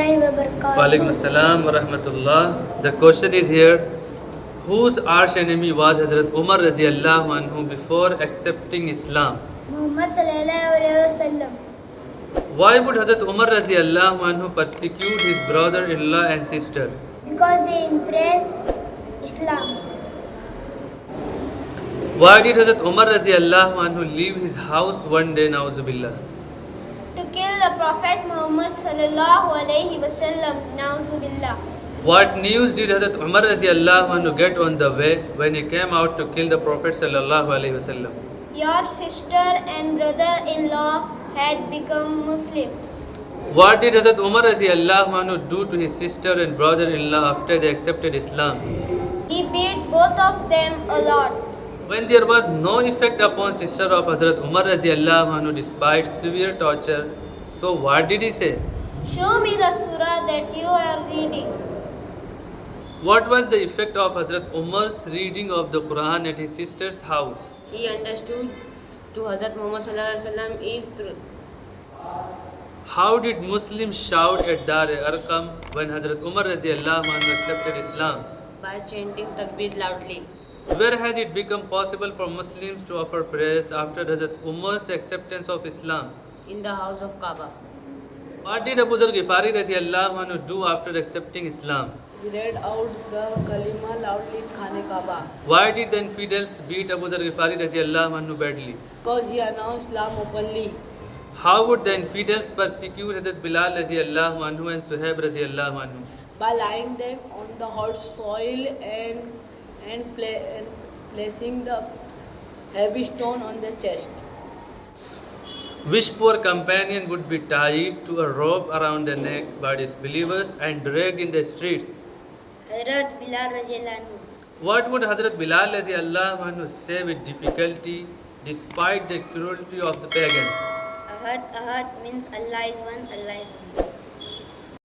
warahmatullahi wabarakatuh. Walaikum assalam wa rahmatullah. The question is here: whose arch enemy was Hazrat Umar radiallahu anhu before accepting Islam? Muhammad sallallahu alaihi wasallam. Why would Hazrat Umar radiallahu anhu persecute his brother-in-law and sister? Because they impress Islam. Why did Hazrat Umar radiallahu anhu leave his house one day, na'uzubillah? To kill the Prophet Muhammad sallallahu alaihi wasallam. Na'uzubillah. What news did Hazrat Umar radiallahu anhu get on the way when he came out to kill the Prophet sallallahu alaihi wasallam? Your sister and brother-in-law had become Muslims. What did Hazrat Umar radiallahu anhu do to his sister and brother-in-law after they accepted Islam? He beat both of them a lot. When there was no effect upon sister of Hazrat Umar radiallahu anhu despite severe torture, so what did he say? Show me the surah that you are reading. What was the effect of Hazrat Umar's reading of the Quran at his sister's house? He understood to Hazrat Muhammad sallallahu alaihi wasallam is truth. How did Muslims shout at Dar Arqam when Hazrat Umar radiallahu anhu accepted Islam? By chanting takbir loudly. Where has it become possible for Muslims to offer prayers after Hazrat Umar's acceptance of Islam? In the house of Kaaba. What did Abu Zar Ghifari radiallahu anhu do after accepting Islam? He read out the kalima loudly in Khane Kaaba Why did the infidels beat Abu Zar Ghifari radiallahu anhu badly? because he announced Islam openly. How would the infidels persecute Hazrat Bilal radiallahu anhu and Suhaib radiallahu anhu? By lying them on the hot soil and placing the heavy stone on their chest. Which poor companion would be tied to a rope around the neck by disbelievers and dragged in the streets? Hazrat Bilal radhiyallahu anhu. What would Hazrat Bilal radiallahu anhu say with difficulty despite the cruelty of the pagans? Ahad means Allah is one, Allah is one.